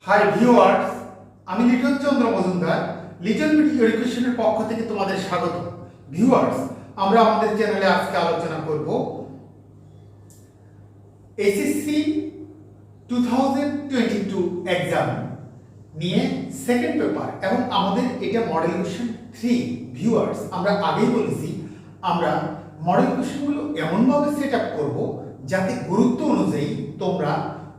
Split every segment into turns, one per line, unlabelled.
Hi viewers, আমি লিটন চন্দ্র Majumdar Liton media এডুকেশনের পক্ষ থেকে তোমাদের স্বাগত। ভিউয়ার্স, আমরা আমাদের চ্যানেলে আজকে আলোচনা করব এসএসসি 2022 এক্সাম নিয়ে সেকেন্ড পেপার এবং আমাদের এটা মডেল কোশ্চেন 3। ভিউয়ার্স, আমরা আগেই বলেছি আমরা মডেল কোশ্চেনগুলো এমনভাবে সেট আপ করবো যাতে গুরুত্ব অনুযায়ী তোমরা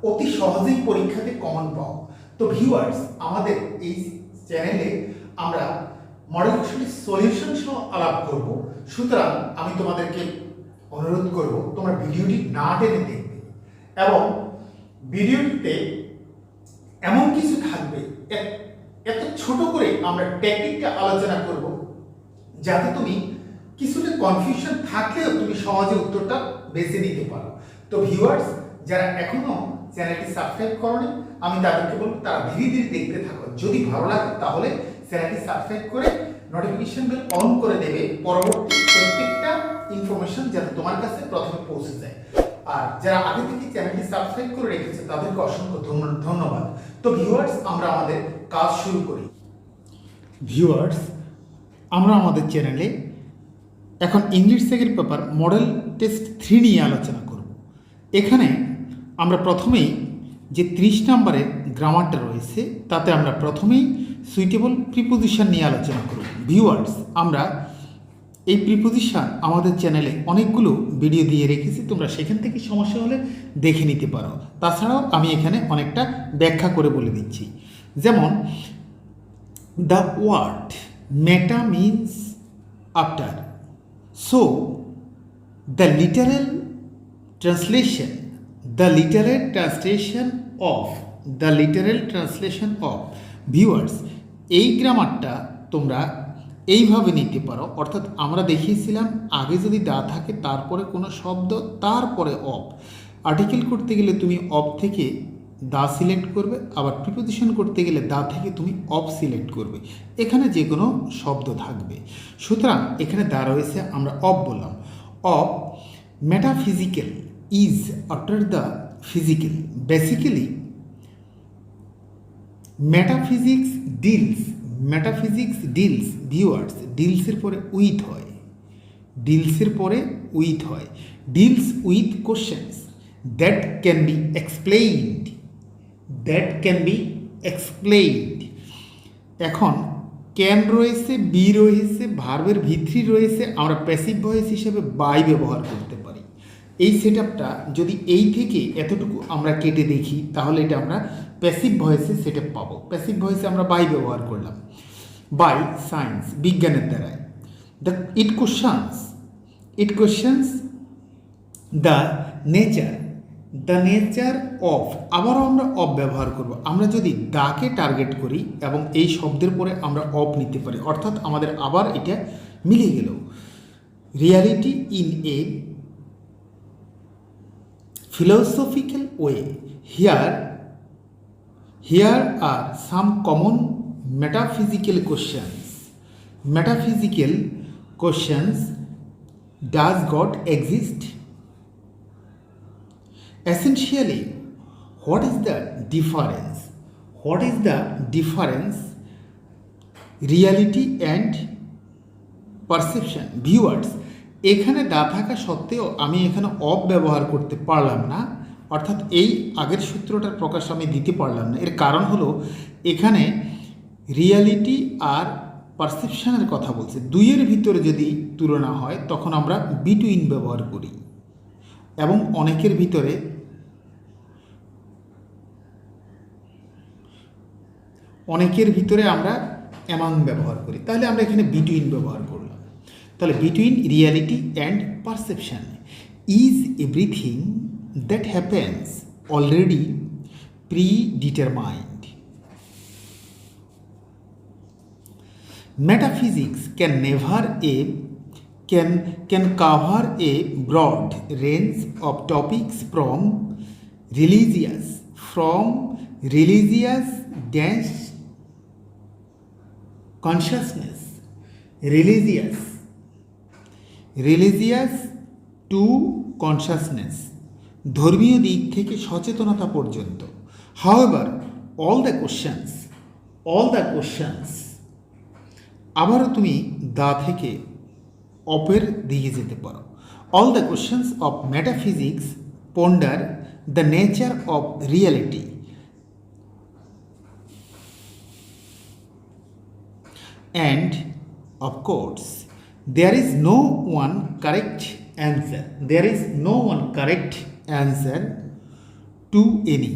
অতি সহজেই পরীক্ষাতে কমন পাও। তো ভিউয়ার্স, আমাদের এই চ্যানেলে আমরা মডেল কোশ্চেনের সলিউশন সহ আলাপ করব। সুতরাং আমি তোমাদেরকে অনুরোধ করব তোমরা ভিডিওটি না টেনে দেখবে এবং ভিডিওটিতে এমন কিছু থাকবে, এত ছোট করে আমরা টেকনিকটা আলোচনা করব যাতে তুমি কিছুটা কনফিউশন থাকলেও তুমি সহজে উত্তরটা বেছে নিতে পারো। তো ভিউয়ার্স, যারা এখনো চ্যানেলটি সাবস্ক্রাইব করোনি, আমি তাদেরকে বলবো তারা ধীরে ধীরে দেখতে থাকো। যদি ভালো লাগে তাহলে চ্যানেলটি সাবস্ক্রাইব করে নোটিফিকেশন বেল অন করে দেবে, পরবর্তী প্রত্যেকটা ইনফরমেশন যাতে তোমার কাছে প্রথমে পৌঁছে যায়। আর যারা আগে থেকে চ্যানেলটি সাবস্ক্রাইব করে রেখেছে তাদেরকে অসংখ্য ধন্যবাদ। তো ভিউয়ার্স, আমরা আমাদের কাজ শুরু করি। ভিউয়ার্স, আমরা আমাদের চ্যানেলে এখন English second paper model test 3 নিয়ে আলোচনা করব। এখানে আমরা প্রথমেই যে 30 নম্বরের গ্রামারটা রয়েছে তাতে আমরা প্রথমেই সুইটেবল প্রিপোজিশন নিয়ে আলোচনা করব। ভিউয়ার্স, আমরা এই প্রিপোজিশন আমাদের চ্যানেলে অনেকগুলো ভিডিও দিয়ে রেখেছি, তোমরা সেখান থেকে সমস্যা হলে দেখে নিতে পারো। তাছাড়াও আমি এখানে অনেকটা ব্যাখ্যা করে বলে দিচ্ছি। যেমন the word meta means after, so the literal translation of viewers, এই গ্রামারটা তোমরা এইভাবে নিতে পারো। অর্থাৎ আমরা দেখিয়েছিলাম আগে যদি দা থাকে তারপরে কোনো শব্দ তারপরে অফ, আর্টিকেল করতে গেলে তুমি অফ থেকে দা সিলেক্ট করবে, আবার প্রিপোজিশন করতে গেলে দা থেকে তুমি অফ সিলেক্ট করবে। এখানে যে কোনো শব্দ থাকবে। সুতরাং এখানে দা রয়েছে, আমরা অফ বললাম। Of metaphysical is after the physical. Basically metaphysics deals viewers, ডিলসের পরে উইথ হয়, deals with questions that can be explained. এখন ক্যান রয়েছে, বি রয়েছে, ভার্বের ভিত্তি রয়েছে, আমরা প্যাসিভ ভয়েস হিসেবে বাই ব্যবহার করতে পারি। এই সেটআপটা যদি এই থেকে এতটুকু আমরা কেটে দেখি তাহলে এটা আমরা প্যাসিভ ভয়েসে সেটআপ পাবো। প্যাসিভ ভয়েসে আমরা বাই ব্যবহার করলাম। বাই সায়েন্স, বিজ্ঞানের দ্বারায়। ইট কোশ্চেন্স দ্য নেচার অফ, আবারও আমরা অফ ব্যবহার করব। আমরা যদি দাকে টার্গেট করি এবং এই শব্দের পরে আমরা অফ নিতে পারি, অর্থাৎ আমাদের আবার এটা মিলে গেল। Reality in a philosophical way, here are some common metaphysical questions. Does God exist? Essentially, what is the difference? Reality and perception. Viewers, এখানে দা থাকা সত্ত্বেও আমি এখানে অফ ব্যবহার করতে পারলাম না, অর্থাৎ এই আগের সূত্রটার প্রকাশ আমি দিতে পারলাম না। এর কারণ হলো এখানে রিয়ালিটি আর পারসেপশনের কথা বলছে। দুইয়ের ভিতরে যদি তুলনা হয় তখন আমরা বিটুইন ব্যবহার করি এবং অনেকের ভিতরে আমরা অ্যামাং ব্যবহার করি, তাহলে আমরা এখানে বিটুইন ব্যবহার করলাম। তাহলে between reality and perception is everything that happens already pre-determined. Metaphysics can cover a broad range of topics from religious consciousness, religious to consciousness, ধর্মীয় দিক থেকে সচেতনতা পর্যন্ত। However, অল দ্য কোশ্চেন্স আবারও তুমি দা থেকে অপের দিকে যেতে পারো। All the questions of metaphysics ponder the nature of reality and of course there is no one correct answer to any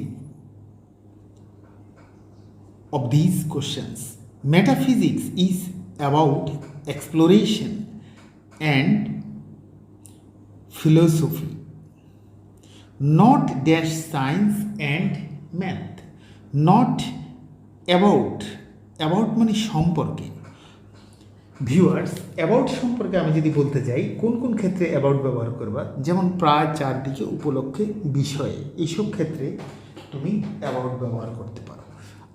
of these questions. Metaphysics is about exploration and philosophy, not dash science and math, not about মানে সম্পর্কে। Viewers, about সম্পর্কে আমি যদি বলতে যাই, কোন কোন ক্ষেত্রে অ্যাবাউট ব্যবহার করবা, যেমন প্রায়, চারদিকে, উপলক্ষে, বিষয়ে, এইসব ক্ষেত্রে তুমি অ্যাবাউট ব্যবহার করতে পারো।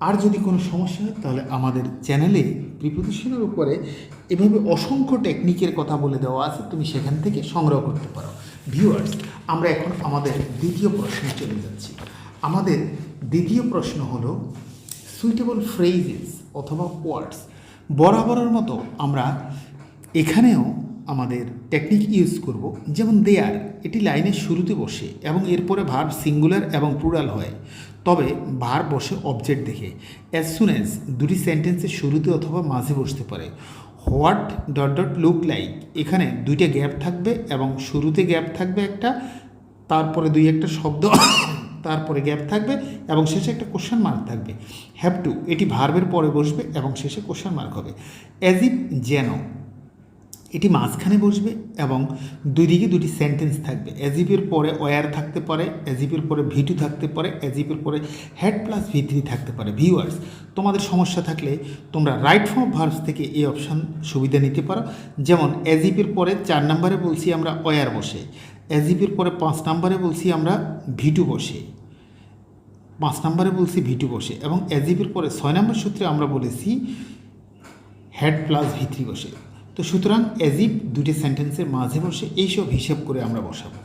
আর যদি কোনো সমস্যা হয় তাহলে আমাদের চ্যানেলে প্রিপোজিশনের উপরে এভাবে অসংখ্য টেকনিকের কথা বলে দেওয়া আছে, তুমি সেখান থেকে সংগ্রহ করতে পারো। ভিউয়ার্স, আমরা এখন আমাদের দ্বিতীয় প্রশ্নে চলে যাচ্ছি। আমাদের দ্বিতীয় প্রশ্ন হলো সুইটেবল ফ্রেজেস অথবা ওয়ার্ডস। বরাবরের মতো আমরা এখানেও আমাদের টেকনিক ইউজ করব। যেমন দেয়ার, এটি লাইনের শুরুতে বসে এবং এরপরে ভার্ব সিঙ্গুলার এবং প্লুরাল হয়, তবে ভার্ব বসে অবজেক্ট দেখে। অ্যাজ সুন অ্যাজ দুটি সেন্টেন্সের শুরুতে অথবা মাঝে বসতে পারে। What dot dot look like, এখানে দুইটা গ্যাপ থাকবে এবং শুরুতে গ্যাপ থাকবে একটা, তারপরে দুই একটা শব্দ, তারপরে গ্যাপ থাকবে এবং শেষে একটা কোশ্চেন মার্ক থাকবে। হ্যাভ টু, এটি ভার্বের পরে বসবে এবং শেষে কোশ্চেন মার্ক হবে। অ্যাজ ইফ, যেন, এটি মাঝখানে বসবে এবং দুই দিকে দুটি সেন্টেন্স থাকবে। অ্যাজ ইফের পরে ওয়ার থাকতে পারে, অ্যাজ ইফের পরে ভি2 থাকতে পারে, অ্যাজ ইফের পরে হ্যাড প্লাস ভি3 থাকতে পারে। ভিউয়ার্স, তোমাদের সমস্যা থাকলে তোমরা রাইট ফর্ম অফ ভার্বস থেকে এই অপশান সুবিধা নিতে পারো। যেমন অ্যাজ ইফের পরে 4 নম্বরে বলছি আমরা ওয়ার বসে, অ্যাজ ইফের পরে 5 নম্বরে বলছি আমরা ভি2 বসে, 5 নম্বরে বলছি ভি2 বসে, এবং অ্যাজ ইফের পরে 6 নম্বর সূত্রে আমরা বলেছি হ্যাড প্লাস ভি3 বসে। তো সুতরাং অ্যাজ ইফ দুটি সেন্টেন্সের মাঝে বসে এইসব হিসাব করে আমরা বসাবো।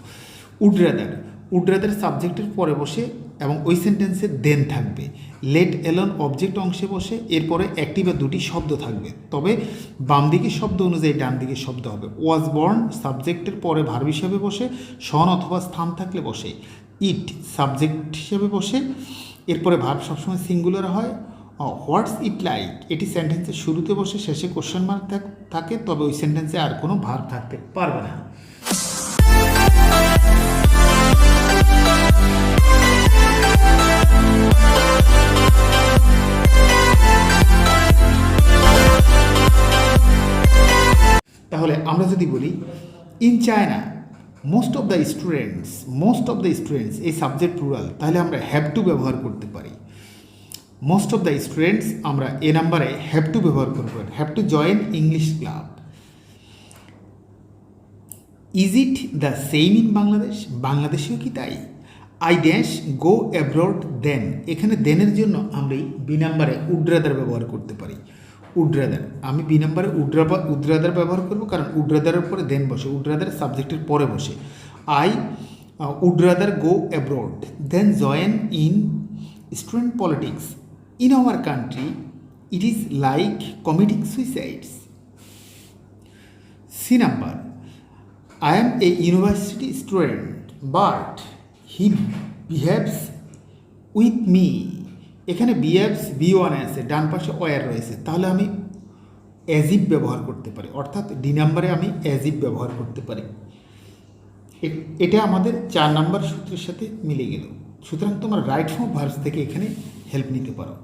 উড রাদার সাবজেক্টের পরে বসে এবং ওই সেন্টেন্সে দেন থাকবে। লেট এলন অবজেক্ট অংশে বসে, এরপরে একটি বা দুটি শব্দ থাকবে, তবে বাম দিকের শব্দ অনুযায়ী ডান দিকের শব্দ হবে। ওয়াজ বর্ন সাবজেক্টের পরে ভার্ব হিসাবে বসে, সন অথবা স্থান থাকলে বসে। ইট সাবজেক্ট হিসেবে বসে, এরপরে ভার্ব সবসময় সিঙ্গুলার হয়। হোয়াটস ইট লাইক, এটি সেন্টেন্সের শুরুতে বসে, শেষে কোশ্চেন মার্ক থাকে, তবে ওই সেন্টেন্সে আর কোনো ভার্ব থাকতে পারবে না। তাহলে আমরা যদি বলি in China most of the students এই সাবজেক্ট প্লুরাল, তাহলে আমরা হ্যাভ টু ব্যবহার করতে পারি। মোস্ট অফ দ্য স্টুডেন্টস আমরা এ নাম্বারে হ্যাভ টু ব্যবহার করবো, have to join English club. Is it the same in Bangladesh, বাংলাদেশেও কি তাই? আই ড্যাশ গো অ্যাব্রড দেন, এখানে দেনের জন্য আমরা বি নাম্বারে উড রাদার ব্যবহার করতে পারি। উড রাদার, আমি বি নাম্বারে উড রাদার ব্যবহার করবো, কারণ উড রাদারের পরে দেন বসে, উড রাদার সাবজেক্টের পরে বসে। I would rather go abroad than join in student politics in our country. It is like committing suicides. C number, I am a university student but he behaves with me, এখানে behaves B1 আছে, ডান পাশে war রয়েছে, তাহলে আমি as if ব্যবহার করতে পারি, অর্থাৎ ডি নাম্বারে আমি অ্যাজ ইফ ব্যবহার করতে পারি। এটা আমাদের 4 নাম্বার সূত্রের সাথে মিলে গেল। সুতরাং তোমরা রাইট ফর্ম ভার্বস থেকে এখানে হেল্প নিতে পারো।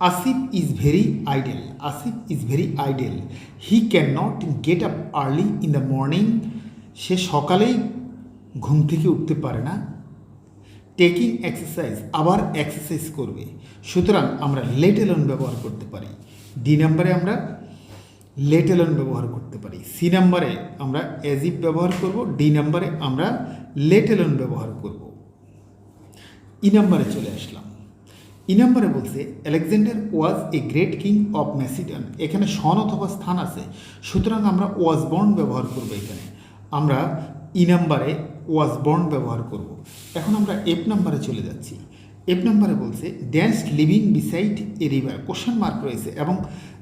Asif is very idle, he can not get up early in the morning, সে সকালেই ঘুম থেকে উঠতে পারে না। টেকিং এক্সারসাইজ, আবার এক্সারসাইজ করবে, সুতরাং আমরা লেট এলোন ব্যবহার করতে পারি। ডি নাম্বারে আমরা লেট এলোন ব্যবহার করতে পারি। সি নাম্বারে আমরা অ্যাজ ইফ ব্যবহার করব, ডি নাম্বারে আমরা লেট এলোন ব্যবহার করব। ই নাম্বারে চলে আসলাম। ই নাম্বারে বলছে Alexander was a great king of Macedon, এখানে সন অথবা স্থান আছে, সুতরাং আমরা ওয়াজ বর্ন ব্যবহার করব। এখানে আমরা ই নাম্বারে ওয়াজ বর্ন ব্যবহার করব। এখন আমরা এফ নাম্বারে চলে যাচ্ছি। এফ নম্বরে বলছে dance living beside a river, question mark রয়েছে এবং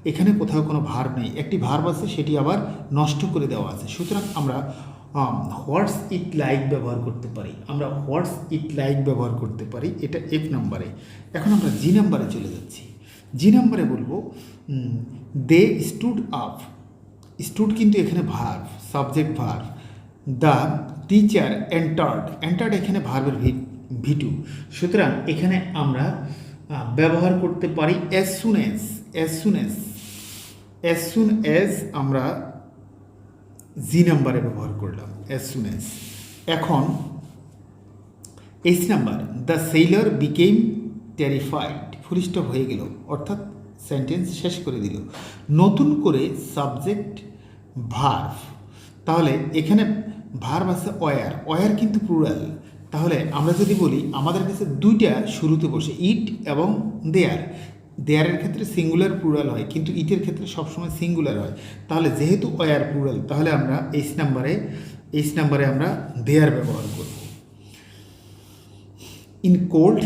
এখানে কোথাও কোনো ভার্ব নেই, একটি ভার্ব আছে সেটি আবার নষ্ট করে দেওয়া আছে। সুতরাং আমরা হোয়াটস ইট লাইক ব্যবহার করতে পারি, আমরা হোয়াটস ইট লাইক ব্যবহার করতে পারি, এটা এফ নম্বরে। এখন আমরা জি নাম্বারে চলে যাচ্ছি। জি নাম্বারে বলবো দে স্টুড আপ, স্টুড কিন্তু এখানে verb, subject verb. The teacher entered, entered এখানে ভার্বের ভিটু, সুতরাং এখানে আমরা ব্যবহার করতে পারি as soon as, as soon as, as soon as আমরা জি নাম্বারে ব্যবহার করলাম অ্যাজ সুন অ্যাজ। এখন H number the Sailor became terrified, full stop হয়ে গেল, অর্থাৎ সেন্টেন্স শেষ করে দিল। নতুন করে সাবজেক্ট ভার্ব, তাহলে এখানে ভার্ব আছে ওয়ার, ওয়ার কিন্তু প্লুরাল। তাহলে আমরা যদি বলি আমাদের কাছে দুইটা শুরুতে বসে, ইট এবং দেয়ার, দেয়ারের ক্ষেত্রে সিঙ্গুলার প্লুরাল হয় কিন্তু ইটের ক্ষেত্রে সবসময় সিঙ্গুলার হয়। তাহলে যেহেতু ওয়ার প্লুরাল, তাহলে আমরা এইচ নাম্বারে আমরা দেয়ার ব্যবহার করব। In cold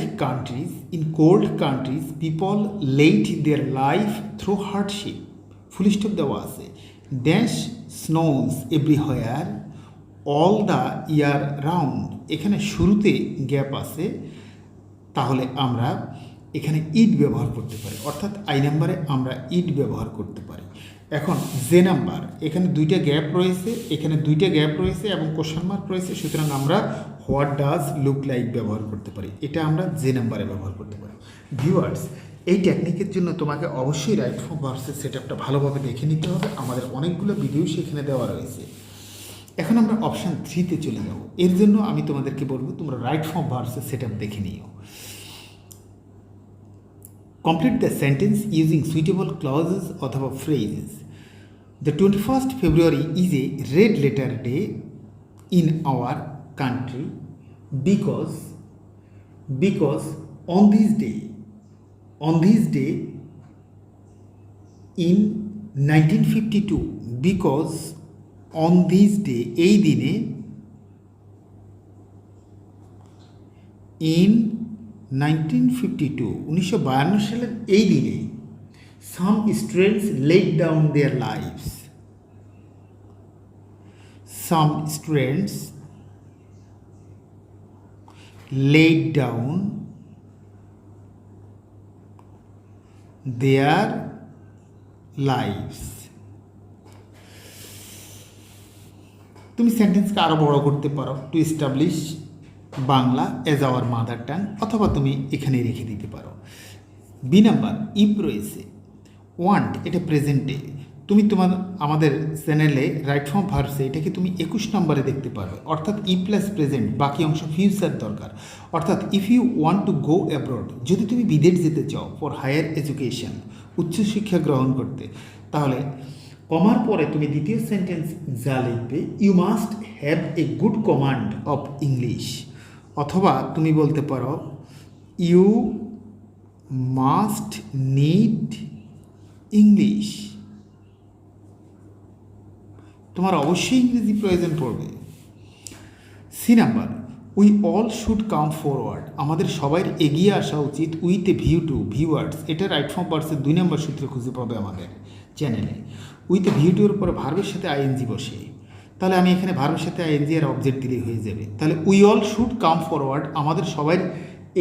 countries, people lead their life through hardship. Full stop দেওয়া আছে। Dash snows everywhere all the year round. এখানে শুরুতে গ্যাপ আছে, তাহলে আমরা এখানে ইট ব্যবহার করতে পারি, অর্থাৎ আই নাম্বারে আমরা ইট ব্যবহার করতে পারি। এখন জে নাম্বার, এখানে দুইটা গ্যাপ রয়েছে, এখানে দুইটা গ্যাপ রয়েছে এবং কোশ্চেন মার্ক রয়েছে, সুতরাং আমরা হোয়াট ডাজ লুক লাইক ব্যবহার করতে পারি, এটা আমরা জে নাম্বারে ব্যবহার করতে পারি। ভিউয়ার্স, এই টেকনিকের জন্য তোমাকে অবশ্যই রাইট ফর্ম ভার্সের সেটআপটা ভালোভাবে দেখে নিতে হবে, আমাদের অনেকগুলো ভিডিও সেখানে দেওয়া রয়েছে। এখন আমরা অপশান 3-তে চলে যাব। এর জন্য আমি তোমাদেরকে বলবো তোমরা রাইট ফর্ম ভার্সের সেটআপ দেখে নিও। Complete the sentence using suitable clauses অথবা phrases. The 21st February is a red letter day in our country because on this day in 1952, because on this day এই দিনে in 1952 সালের এই দিনে some students laid down their lives, some students laid down their lives. তুমি সেন্টেন্সকে আরো বড় করতে পারো, to establish Bangla as our mother tongue, অথবা তুমি এখানে রেখে দিতে পারো। বি নাম্বার ইফ রয়েছে, ওয়ান্ট এটা প্রেজেন্টে, তুমি আমাদের চ্যানেলে রাইট ফর্ম ভার্সে এটাকে তুমি 21 নম্বরে দেখতে পারবে, অর্থাৎ ই প্লাস প্রেজেন্ট, বাকি অংশ ফিউচার দরকার। অর্থাৎ if you want to go abroad, যদি তুমি বিদেশ যেতে চাও ফর হায়ার এডুকেশন, উচ্চশিক্ষা গ্রহণ করতে, তাহলে কমার পরে তুমি দ্বিতীয় সেন্টেন্স যা লিখবে, you must have a good command of English, অথবা তুমি বলতে পারো ইউ মাস্ট নিড ইংলিশ, তোমার অবশ্যই ইংরেজি প্রয়োজন পড়বে। C number we all should come forward, আমাদের সবাই এগিয়ে আসা উচিত with a view to viewers, এটা রাইট ফর্ম ভার্সের 2 নম্বর সূত্রে খুঁজে পাবে আমাদের চ্যানেলে। উইথ এ ভিউ টুর পরে ভার্বের সাথে আইএনজি বসে, তাহলে আমি এখানে ভার্বের সাথে আইএনজি আর অবজেক্ট দিলেই হয়ে যাবে। তাহলে we all should come forward, আমাদের সবাই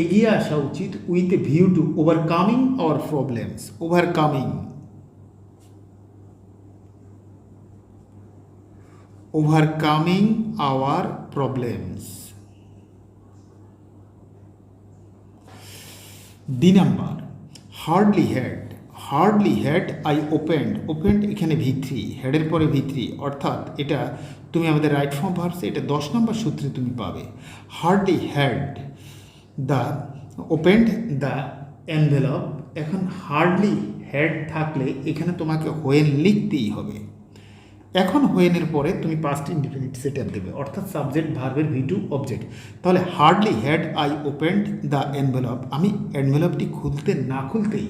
এগিয়ে আসা উচিত with a view to overcoming our problems, overcoming our problems. D number hardly had I opened এখানে V3, হেডের পরে V3, অর্থাৎ এটা তুমি আমাদের রাইট ফর্ম ভার্সে এটা 10 নম্বর সূত্রে তুমি পাবে। hardly had opened the envelope, এখন hardly had থাকলে এখানে তোমাকে when লিখতেই হবে। এখন হোয়েনের পরে তুমি পাস্ট ইনডিফিনিট সেটআপ দেবে, অর্থাৎ সাবজেক্ট ভার্বের ভি টু অবজেক্ট। তাহলে hardly had I opened the envelope, আমি এনভেলপটি খুলতে না খুলতেই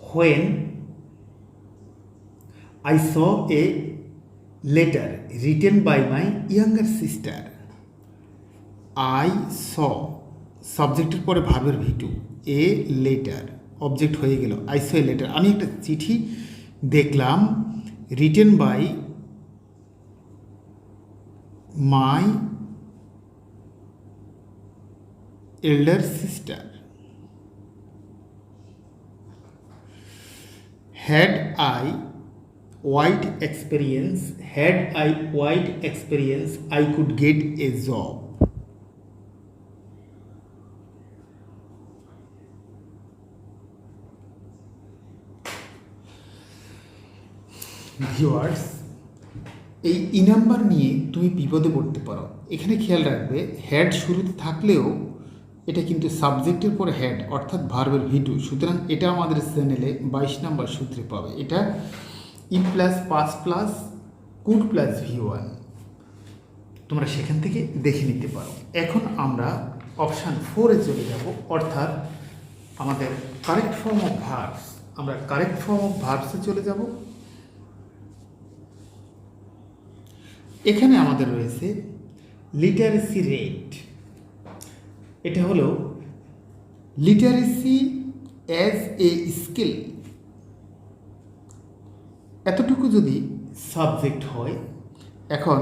when I saw a letter written by my younger sister, I saw সাবজেক্টের পরে ভার্বের ভি2, এ লেটার, অবজেক্ট হয়ে গেল আই স এ লেটার। আমি একটা চিঠি দেখলাম, written by my elder sister. Had I wide experience, I could get a job. Viewers, এই ই নাম্বার নিয়ে তুমি বিপদে পড়তে পারো। এখানে খেয়াল রাখবে, হ্যাড শুরুতে থাকলেও এটা কিন্তু সাবজেক্টের পরে হ্যাড অর্থাৎ ভার্বের ভি2, সুতরাং এটা আমাদের চ্যানেলে 22 নম্বর সূত্রে পাবে। এটা E plus past plus could plus ভি1, তোমরা সেখান থেকে দেখে নিতে পারো। এখন আমরা অপশান 4-এ চলে যাব, অর্থাৎ আমাদের কারেক্ট ফর্ম অফ ভার্বস। আমরা কারেক্ট ফর্ম অফ ভার্বসে চলে যাব। এখানে আমাদের রয়েছে লিটারেসি রেট। এটা হলো লিটারেসি অ্যাজ এ স্কিল। এতটুকু যদি সাবজেক্ট হয়, এখন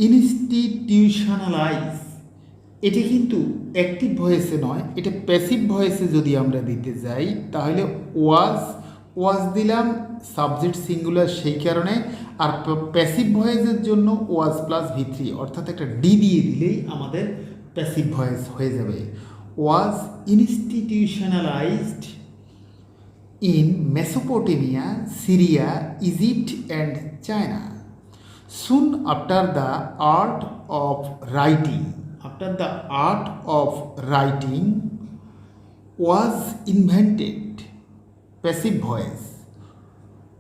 ইনস্টিটিউশনালাইজ, এটা কিন্তু অ্যাক্টিভ ভয়েসে নয়, এটা প্যাসিভ ভয়েসে যদি আমরা দিতে যাই তাহলে ওয়াজ দিলাম, সাবজেক্ট সিঙ্গুলার সেই কারণে, আর প্যাসিভ ভয়েসের জন্য ওয়াজ প্লাস ভি3 অর্থাৎ একটা ডি দিয়ে দিলেই আমাদের প্যাসিভ ভয়েস হয়ে যাবে। Was institutionalized in Mesopotamia, Syria, Egypt and China soon after the art of writing. Was invented, passive voice,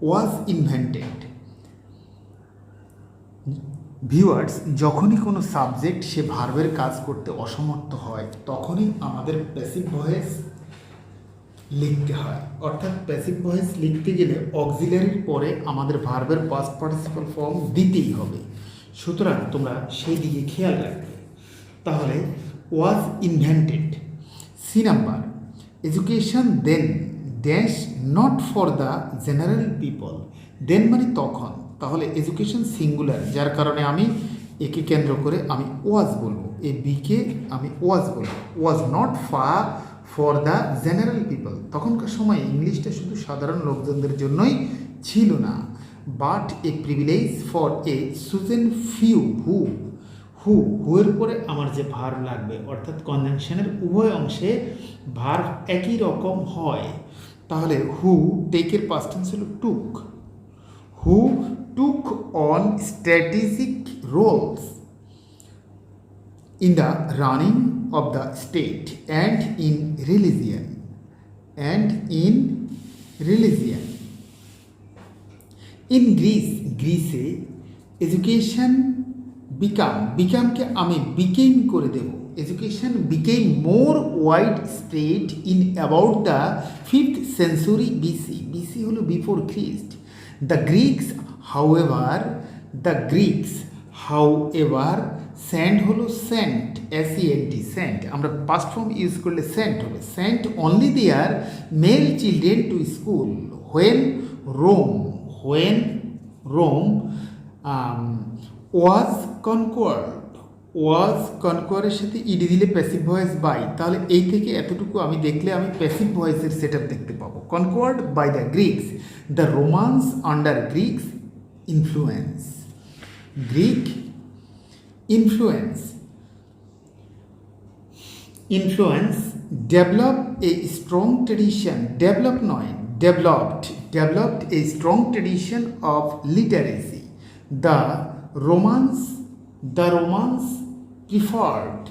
was invented. Viewers, যখনই কোনো সাবজেক্ট সে ভার্বের কাজ করতে অসমর্থ হয় তখনই আমাদের প্যাসিভ ভয়েস লিখতে হয়। অর্থাৎ প্যাসিভ ভয়েস লিখতে গেলে অক্সিলারির পরে আমাদের ভার্বের পাস্ট পার্টিসিপাল ফর্ম দিতেই হবে। সুতরাং তোমরা সেই দিকে খেয়াল রাখবে। তাহলে was invented. C number, education then dash not for the general people. Then মানে তখন, তাহলে এডুকেশন সিঙ্গুলার, যার কারণে আমি একে কেন্দ্র করে আমি ওয়াজ বলবো, এ বিকে আমি ওয়াজ বলবো। Was not for the general people, তখনকার সময় ইংলিশটা শুধু সাধারণ লোকজনদের জন্যই ছিল না, but a privilege for a chosen few who এর পরে আমার যে ভার্ব লাগবে, অর্থাৎ কনজাংশনের উভয় অংশে ভার্ব একই রকম হয়। তাহলে হু টেকের পাস্ট টেন্স হলো টুক। হু took on strategic roles in the running of the state and in religion. In Greece education became আমি became করে দেব, education became more widespread in about the 5th century BC. BC হলো before Christ. The Greeks however sent হলো sent, SENT, sent, আমরা past form use করলে sent হবে, sent only their male children to school when Rome was conquered সাথে ED দিলে passive voice by. তাহলে এই থেকে এতটুকু আমি দেখলে আমি প্যাসিভ ভয়েসের সেট আপ দেখতে পাবো। Conquered by the Greeks, the Romans under Greeks influence. Greek influence developed a strong tradition, developed a strong tradition of literacy. The Romans preferred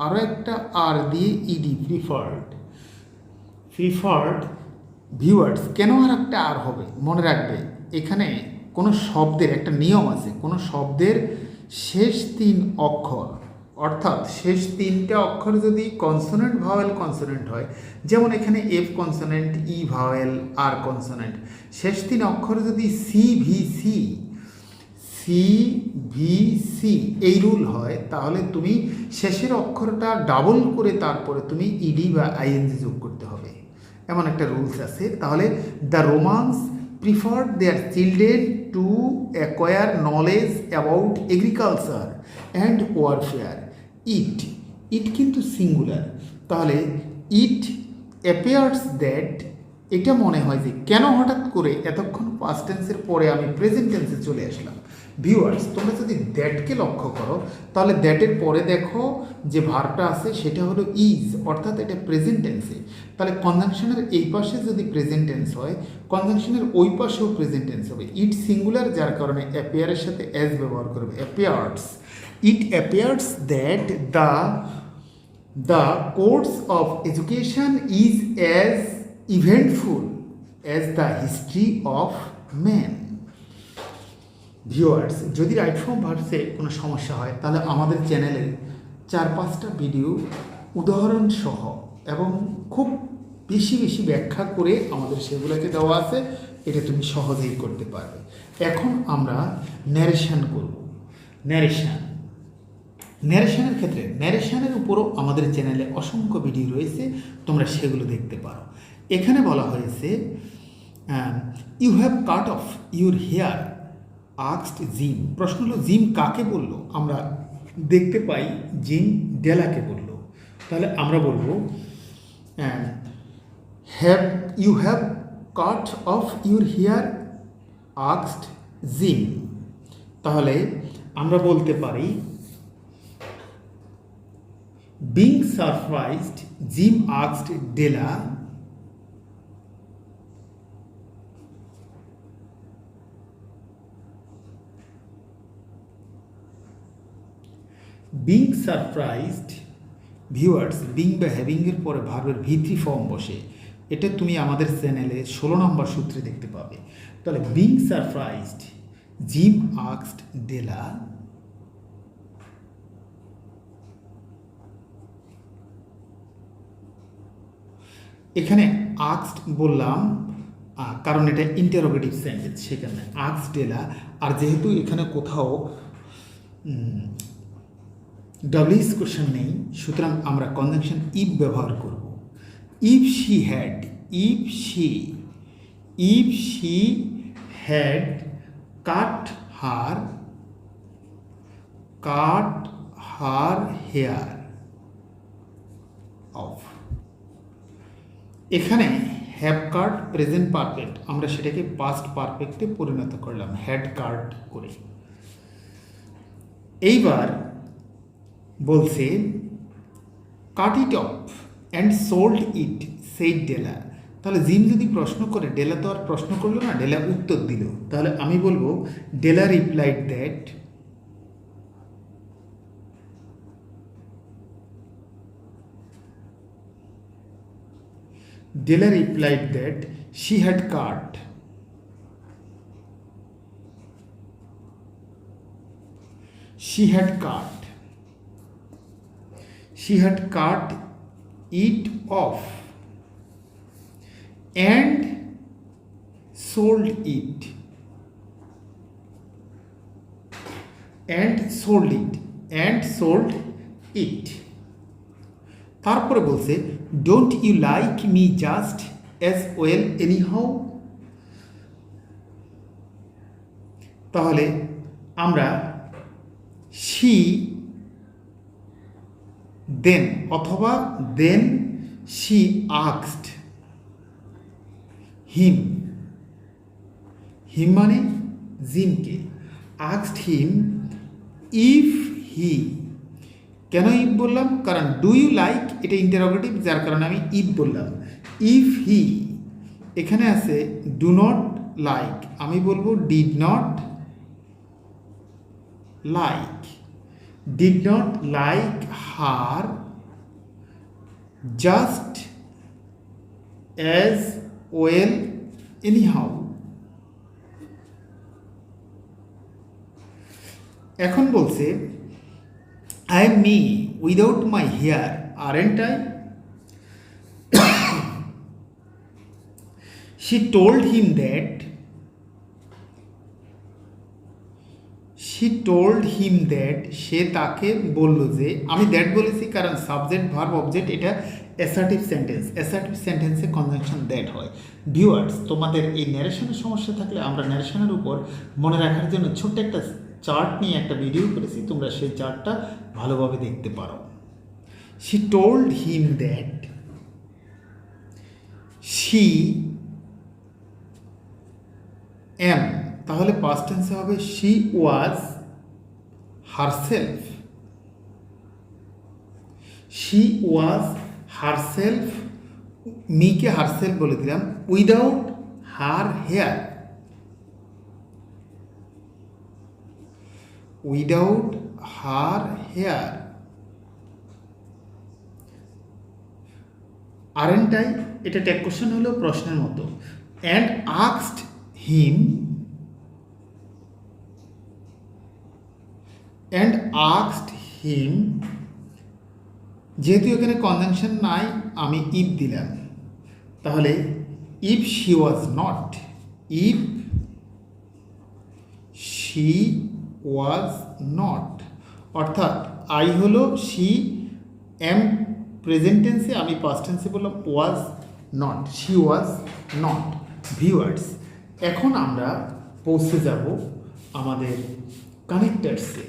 আরো একটা আর দিয়ে ইডি প্রিফার্ড। ভিউয়ার্স, কেন আর একটা আর হবে মনে রাখবে, এখানে কোনো শব্দের একটা নিয়ম আছে, কোনো শব্দের শেষ 3 অক্ষর, অর্থাৎ শেষ 3টা অক্ষর যদি কনসোনেন্ট ভাওয়েল কনসোনেন্ট হয়, যেমন এখানে এফ কনসোনেন্ট, ই ভাওয়েল, আর কনসোনেন্ট, শেষ 3 অক্ষর যদি সি সি ভি সি এই রুল হয়, তাহলে তুমি শেষের অক্ষরটা ডাবল করে তারপরে তুমি ইডি বা আইএনজি যোগ করতে হবে, এমন একটা রুলস আছে। তাহলে the Romans preferred their children to acquire knowledge about agriculture and warfare. It, it কিন্তু সিঙ্গুলার, তাহলে ইট অ্যাপিয়ার্স দ্যাট, এটা মনে হয় যে কেন হঠাৎ করে এতক্ষণ পাস্ট টেন্সের পরে আমি প্রেজেন্ট টেন্সে চলে আসলাম। ভিউয়ার্স, তোমরা যদি দ্যাটকে লক্ষ্য করো তাহলে দ্যাটের পরে দেখো যে ভার্বটা আছে সেটা হলো ইজ, অর্থাৎ এটা প্রেজেন্ট টেন্সে। তাহলে কনজাংশনের এই পাশে যদি প্রেজেন্ট টেন্স হয়, কনজাংশনের ওই পাশেও প্রেজেন্ট টেন্স হবে। ইট সিঙ্গুলার, যার কারণে অ্যাপিয়ারের সাথে অ্যাজ ব্যবহার করবে, appears. It appears that the course of education is as eventful as the history of man. Viewers, যদি রাইট ফর্ম ভার্সে কোনো সমস্যা হয় তাহলে আমাদের চ্যানেলে 4-5টা ভিডিও উদাহরণ সহ এবং খুব বেশি বেশি ব্যাখ্যা করে আমাদের সেগুলোকে দেওয়া আছে, এটা তুমি সহজেই করতে পারবে। এখন আমরা ন্যারেশন করব। ন্যারেশনের ক্ষেত্রে ন্যারেশনের উপরও আমাদের চ্যানেলে অসংখ্য ভিডিও রয়েছে, তোমরা সেগুলো দেখতে পারো। এখানে বলা হয়েছে you have cut off your hair asked Jim. প্রশ্ন হলো জিম কাকে বলল? আমরা দেখতে পাই জিম ডেলাকে বলল। তাহলে আমরা বলবো you have cut off your hair asked Jim. তাহলে আমরা বলতে পারি being surprised, Jim asked Della being surprised, viewers, being বা হ্যাভিং এর পরে ভার্বের ভি3 ফর্ম বসে, এটা তুমি আমাদের চ্যানেলে 16 নম্বর সূত্রে দেখতে পাবে। তাহলে বিং সারপ্রাইজড জিম আস্কড ডেলা, এখানে আস্কড বললাম কারণ এটা ইন্টারোগেটিভ সেন্টেন্স, সেখানে আস্কড ডেলা। আর যেহেতু এখানে কোথাও ডাব্লিউএস কোশ্চেন নেই, সুতরাং আমরা কনজাংশন ইফ ব্যবহার করব। If she had cut her hair off, এখানে হ্যাভ কাট প্রেজেন্ট পারফেক্ট, আমরা সেটাকে পাস্ট পারফেক্টে পরিণত করলাম হ্যাড কাট করে। এইবার বলছে cut it off and sold it said Della. তাহলে জিম যদি প্রশ্ন করে, ডেলা তো আর প্রশ্ন করলো না, ডেলা উত্তর দিল। তাহলে আমি বলবো Della replied that she had cut it off and sold it তারপরে বলছে don't you like me just as well anyhow. তাহলে আমরা শি দেন অথবা দেন শি আস্কড হিম মানে জিমকে, আস্কড হিম ইফ হি। কেন ইফ বললাম? কারণ ডু ইউ লাইক এটা ইন্টারোগেটিভ, যার কারণে আমি ইফ বললাম। ইফ হি, এখানে আছে ডু নট লাইক, আমি বলবো did not like her just as well anyhow. এখন বলছে I am me without my hair, aren't I? She told him that she told him that, সে তাকে বলল যে, আমি দ্যাট বলেছি কারণ সাবজেক্ট ভার্ব অবজেক্ট এটা অ্যাসার্টিভ সেন্টেন্স, অ্যাসার্টিভ সেন্টেন্সে কনজাংশন দ্যাট হয়। ভিউয়ার্স, তোমাদের এই ন্যারেশনের সমস্যা থাকলে আমরা ন্যারেশনের উপর মনে রাখার জন্য ছোট্ট একটা চার্ট নিয়ে একটা ভিডিও করেছি, তোমরা সেই চার্টটা ভালোভাবে দেখতে পারো। She told him that she am, তাহলে পাস্ট টেন্সে হবে she was herself, she was herself, মিকে হারসেলফ বলে দিলাম, without her hair, without her hair, aren't I, এটা ট্যাগ কোশ্চেন হলো প্রশ্নের মতো, and asked him, and asked him, যেহেতু এখানে কনজাংশন নাই আমি ইফ দিলাম, তাহলে if she was not, if she was not, অর্থাৎ আই হলো শি, এম প্রেজেন্ট টেন্সে, আমি পাস্ট টেন্সে বললাম was not, she was not. Viewers, এখন আমরা পৌঁছে যাব আমাদের কানেক্টার্সে।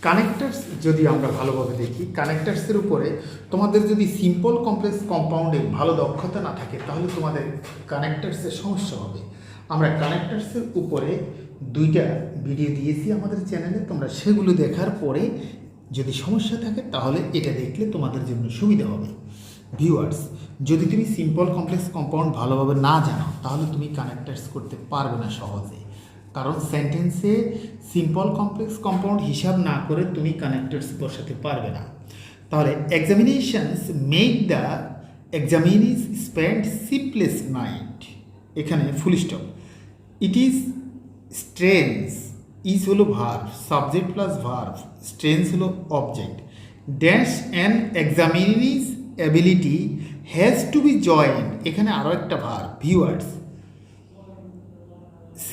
কানেক্টার্স যদি আমরা ভালোভাবে দেখি, কানেক্টার্সের উপরে তোমাদের যদি সিম্পল কমপ্লেক্স কম্পাউন্ডে ভালো দক্ষতা না থাকে তাহলে তোমাদের কানেক্টার্সের সমস্যা হবে। আমরা কানেক্টার্সের উপরে 2টা ভিডিও দিয়েছি আমাদের চ্যানেলে, তোমরা সেগুলো দেখার পরে যদি সমস্যা থাকে তাহলে এটা দেখলে তোমাদের জন্য সুবিধা হবে। ভিউয়ার্স, যদি তুমি সিম্পল কমপ্লেক্স কম্পাউন্ড ভালোভাবে না জানো তাহলে তুমি কানেক্টার্স করতে পারবে না সহজে, কারণ সেন্টেন্সে সিম্পল কমপ্লেক্স কম্পাউন্ড হিসাব না করে তুমি কানেক্টার্স বসাতে পারবে না। তাহলে examinations make the examinees spend sleepless night, এখানে full stop. It is strains, is হলো verb, subject plus verb, strains হলো object, dash an examinees ability has to be joint, এখানে আরও একটা ভার্ব। ভিউয়ার্স,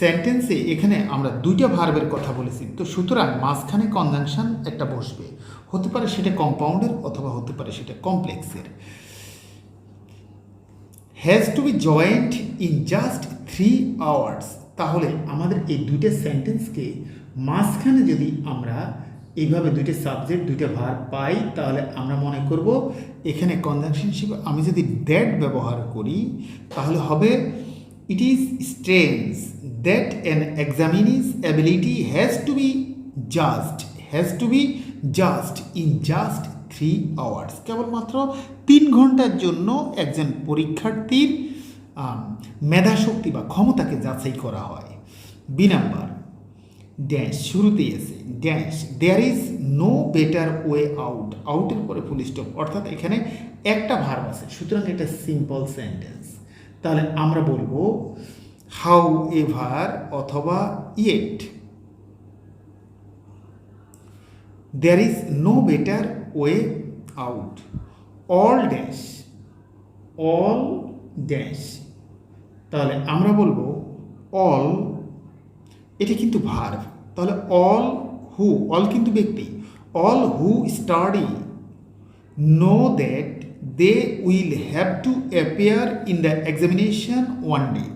সেন্টেন্সে এখানে আমরা 2টা ভার্বের কথা বলেছি, তো সুতরাং মাঝখানে কনজাংশন একটা বসবে, হতে পারে সেটা কম্পাউন্ডের অথবা হতে পারে সেটা কমপ্লেক্সের। Has to be joint in just 3 hours, তাহলে আমাদের এই 2টা সেন্টেন্সকে মাঝখানে যদি আমরা এইভাবে 2টা সাবজেক্ট 2টা ভার্ব পাই তাহলে আমরা মনে করব এখানে কনজাংশন হিসেবে আমি যদি দ্যাট ব্যবহার করি তাহলে হবে it is strange that an examinee's ability has to be judged in just 3 hours, কেবলমাত্র 3 ঘন্টার জন্য একজন পরীক্ষার্থীর মেধাশক্তি বা ক্ষমতাকে যাচাই করা হয়। বি নাম্বার, ড্যাশ শুরুতেই আছে dash, there is no better way out, আউটের পরে ফুল স্টপ, অর্থাৎ এখানে একটা ভার্ব আছে, সুতরাং এটা সিম্পল সেন্টেন্স। তাহলে আমরা বলবো হাউ এভার অথবা yet, there is no better way out, all dash, all dash, তাহলে আমরা বলবো অল, এটা কিন্তু ভার্ব, তাহলে অল হু, অল কিন্তু ব্যক্তি, all who study know that they will have to appear in the examination one day,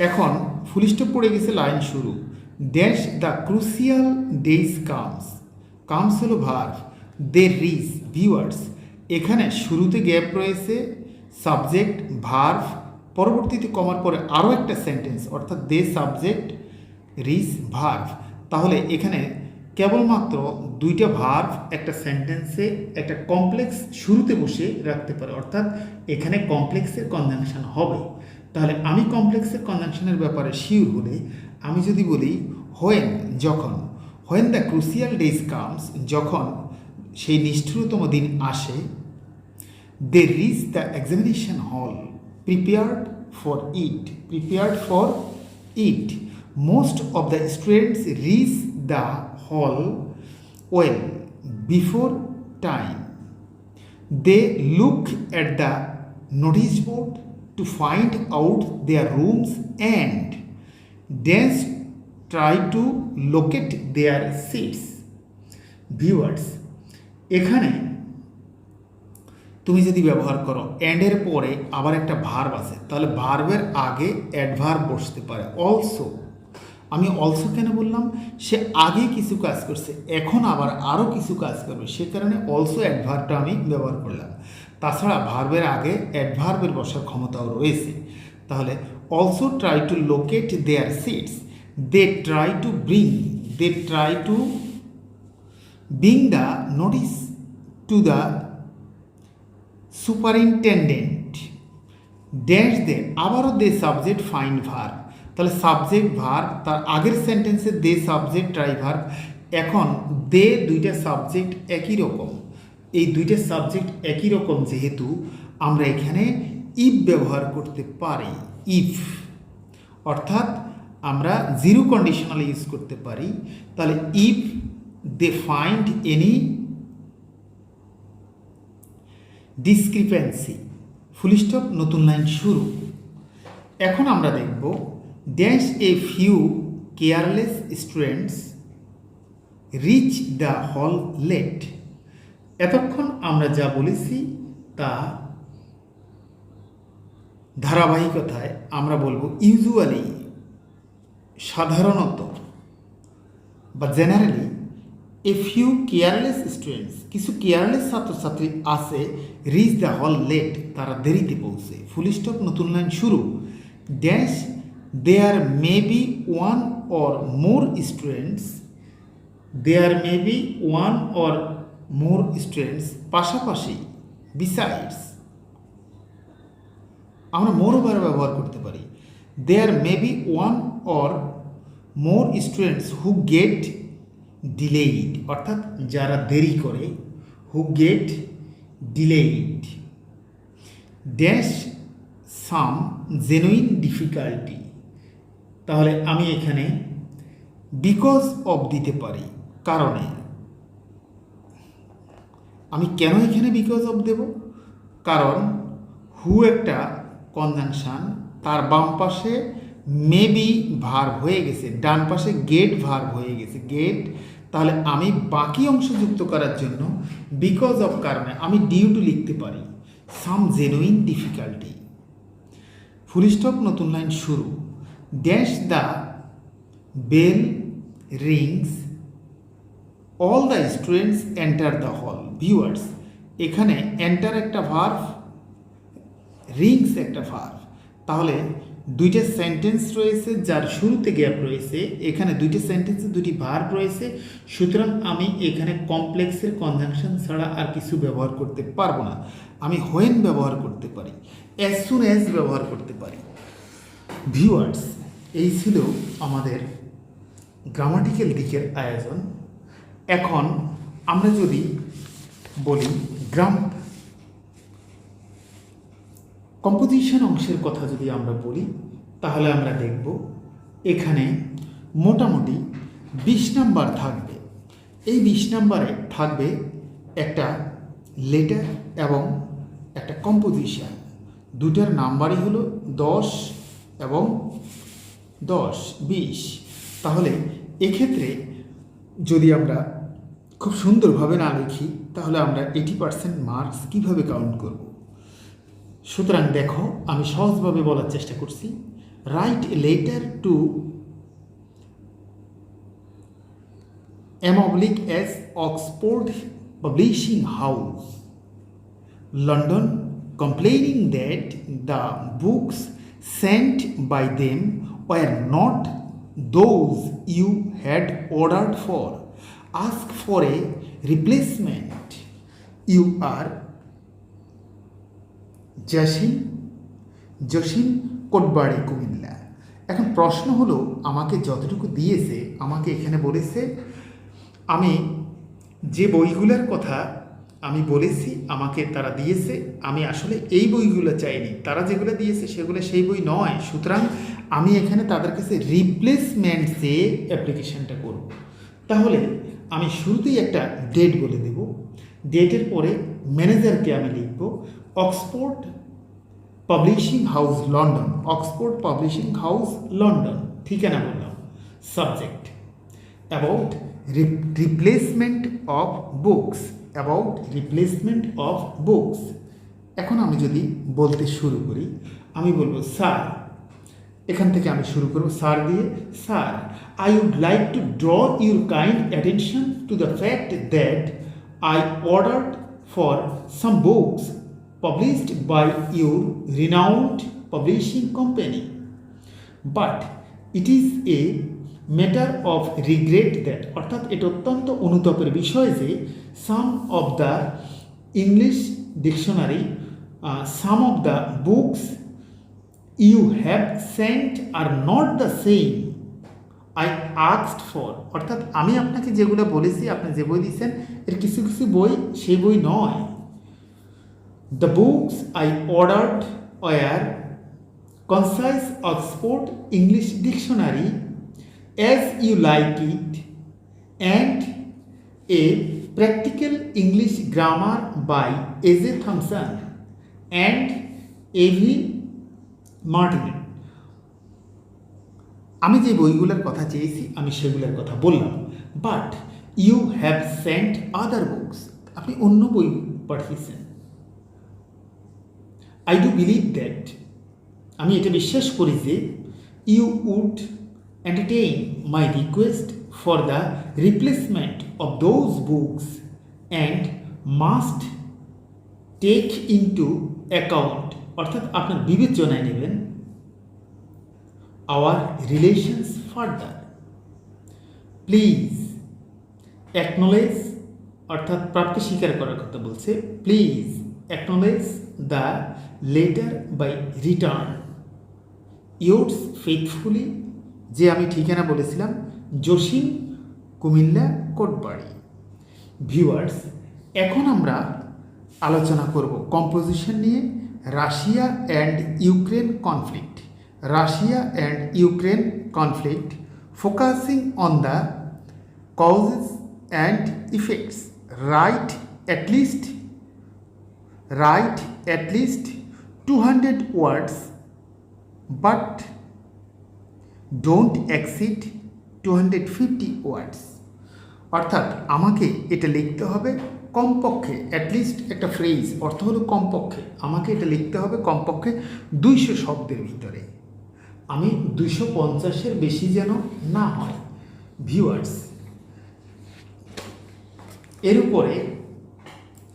এখন full stop পড়ে গেছে, লাইন শুরু, dash the crucial days comes হলো ভার্ব, দে রিচ। ভিউয়ার্স, এখানে শুরুতে গ্যাপ রয়েছে, সাবজেক্ট ভার্ব, পরবর্তীতে কমার পরে আরও একটা সেন্টেন্স, অর্থাৎ দে সাবজেক্ট রিচ ভার্ব, তাহলে এখানে কেবলমাত্র 2টা ভার্ব একটা সেন্টেন্সে একটা কমপ্লেক্স শুরুতে বসে রাখতে পারে, অর্থাৎ এখানে কমপ্লেক্সের কনজাংশন হবে। তাহলে আমি কমপ্লেক্সের কনজাংশনের ব্যাপারে শিওর হলে আমি যদি বলি হোয়েন, যখন, when the crucial days comes, যখন সেই নিষ্ঠুরতম দিন আসে, they reach the examination hall prepared for it, most of the students reach the hall well before time, they look at the notice board to find out their rooms and dash try to locate their seats. Viewers, এখানে তুমি যদি ব্যবহার করো অ্যান্ডের পরে আবার একটা verb আছে, তাহলে ভার্বের আগে অ্যাডভার্ব বসতে পারে। অলসো, আমি অলসো কেন বললাম? সে আগে কিছু কাজ করছে, এখন আবার আরও কিছু কাজ করবে, সে কারণে অলসো অ্যাডভার্বটা আমি ব্যবহার করলাম। তাছাড়া ভার্বের আগে অ্যাডভার্বের বসার ক্ষমতাও রয়েছে। তাহলে also try to locate their seats, they try to bring the notice to the superintendent dash they, আবারও দে সাবজেক্ট ফাইন্ড ভার্ব। তাহলে সাবজেক্ট ভার্ব, তার আগের সেন্টেন্সে দে সাবজেক্ট ট্রাই ভার্ব, এখন দে দুইটা সাবজেক্ট একই রকম। এই দুইটা সাবজেক্ট একই রকম যেহেতু আমরা এখানে ইফ ব্যবহার করতে পারি। ইফ অর্থাৎ আমরা জিরো কন্ডিশনাল ইউজ করতে পারি। তাহলে if they find any discrepancy, full stop, নতুন লাইন শুরু। এখন আমরা দেখব dash a few careless students reach the hall late. এতক্ষণ আমরা যা বলেছি তা ধারাবাহিকতায় আমরা বলবো ইউজুয়ালি, সাধারণত বা generally, a few careless students, কিছু কেয়ারলেস ছাত্রছাত্রী আছে, রিচ দ্য হল লেট, তারা দেরিতে পৌঁছে। ফুল স্টপ, নতুন লাইন শুরু। Dash there may be one or more students, there may be one or more students, পাশাপাশি, বিসাইডস, আমরা মোর বার ব্যবহার করতে পারি। There may be one or more students who get delayed, অর্থাৎ যারা দেরি করে, who get delayed. Dash some genuine difficulty, তাহলে আমি এখানে বিকজ অফ দিতে পারি, কারণে। আমি কেন এখানে বিকজ অফ দেব? কারণ হু একটা কনজাংশন, তার বাম পাশে মেবি ভার্ব হয়ে গেছে, ডান পাশে গেট ভার্ব হয়ে গেছে, গেট। তাহলে আমি বাকি অংশ যুক্ত করার জন্য বিকজ অফ কারণে আমি ডিউ টু লিখতে পারি, some genuine difficulty. Full stop, নতুন লাইন শুরু। Dash the bell rings all the students enter the hall. Viewers, এখানে এন্টার একটা ভার্ব, রিংস একটা ভার্ব, তাহলে দুইটা সেন্টেন্স রয়েছে যার শুরুতে গ্যাপ রয়েছে। এখানে দুইটা সেন্টেন্সে দুটি ভার্ব রয়েছে, সুতরাং আমি এখানে কমপ্লেক্সের কনজাংশন ছাড়া আর কিছু ব্যবহার করতে পারবো না। আমি হোয়েন ব্যবহার করতে পারি, অ্যাজ সুন অ্যাজ ব্যবহার করতে পারি। ভিউয়ার্স, এই ছিল আমাদের গ্রামাটিক্যাল দিকের আয়োজন। এখন আমরা যদি বলি কম্পোজিশন অংশের কথা যদি আমরা বলি, তাহলে আমরা দেখব এখানে মোটামুটি 20 নাম্বার থাকবে। এই 20 নাম্বারে থাকবে একটা লেটার এবং একটা কম্পোজিশন। দুটার নাম্বারই হলো 10 এবং 10, 20। তাহলে এক্ষেত্রে যদি আমরা খুব সুন্দরভাবে না লিখি, তাহলে আমরা 80% মার্কস কীভাবে কাউন্ট করব? সুতরাং দেখো, আমি সহজভাবে বলার চেষ্টা করছি। Write a letter to M/S Oxford Publishing House, London, complaining that the books sent by them were not those you had ordered for. Ask for a replacement. You are Jasim Kotbari, Comilla. এখন প্রশ্ন হলো, আমাকে যতটুকু দিয়েছে, আমাকে এখানে বলেছে আমি যে বইগুলোর কথা আমি বলেছি আমাকে তারা দিয়েছে, আমি আসলে এই বইগুলো চাইনি, তারা যেগুলো দিয়েছে সেগুলো সেই বই নয়। সুতরাং আমি এখানে তাদের কাছে রিপ্লেসমেন্ট চেয়ে অ্যাপ্লিকেশনটা করব। তাহলে আমি শুরুতেই একটা ডেট বলে দেব, ডেটের পরে ম্যানেজারকে আমি লিখব Oxford publishing house London, Oxford publishing house London, ঠিকানা বললাম। Subject about replacement of books, about replacement of books. এখন আমি যদি বলতে শুরু করি, আমি বলবো স্যার, এখান থেকে আমি শুরু করব স্যার দিয়ে। Sir, I would like to draw your kind attention to the fact that I ordered for some books published by your renowned publishing company, but it is a matter of regret that, অর্থাৎ এটা অত্যন্ত অনুতাপের বিষয় যে some of the English dictionary, some of the books you have sent are not the same I asked for, অর্থাৎ আমি আপনাকে যেগুলো বলেছি, আপনি যে বই দিয়েছেন এর কিছু কিছু বই সেই বই নয়। The books I ordered were concise Oxford English Dictionary as you like it and a practical English grammar by A.J. Thompson and A.V. Martin. আমি যে বইগুলোর কথা চেয়েছি আমি সেগুলোর কথা বললাম, but you have sent other books, আপনি অন্য বই পাঠিয়েছেন। I do believe that, আমি এটা বিশ্বাস করি যে you would entertain my request for the replacement of those books and must take into account, অর্থাৎ আপনার বিবেচনায় নেবেন our relations further. Please acknowledge, অর্থাৎ প্রাপ্তি স্বীকার করার কথা বলছে, please acknowledge the letter by return. Yours faithfully, যে আমি ঠিকানা বলেছিলাম, জসিম, কুমিল্লা, কোটবাড়ি। ভিউয়ার্স, এখন আমরা আলোচনা করব কম্পোজিশন নিয়ে, Russia and Ukraine conflict. Russia and Ukraine conflict focusing on the causes and effects. Right at least 200 words but don't exceed 250 words, অর্থাৎ আমাকে এটা লিখতে হবে কমপক্ষে, অ্যাটলিস্ট একটা ফ্রেজ অর্থ হলো কমপক্ষে, আমাকে এটা লিখতে হবে কমপক্ষে 200 শব্দের ভিতরে, আমি 250-এর বেশি যেন না হয়। ভিউয়ার্স, এর উপরে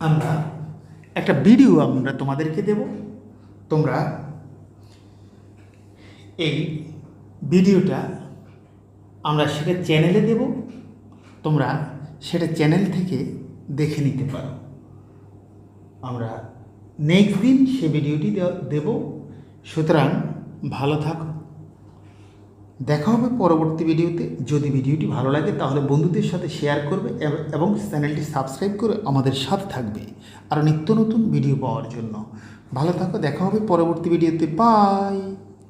আমরা একটা ভিডিও আমরা তোমাদেরকে দেব, তোমরা এই ভিডিওটা আমরা সেটা চ্যানেলে দেব, তোমরা সেটা চ্যানেল থেকে দেখে নিতে পারো। আমরা নেক্সট দিন সে ভিডিওটি দেব। সুতরাং ভালো থাকো, দেখা হবে পরবর্তী ভিডিওতে। যদি ভিডিওটি ভালো লাগে তাহলে বন্ধুদের সাথে শেয়ার করবে এবং চ্যানেলটি সাবস্ক্রাইব করে আমাদের সাথে থাকবে আরও নিত্য নতুন ভিডিও পাওয়ার জন্য। ভালো থাকো, দেখা হবে পরবর্তী ভিডিওতে। বাই।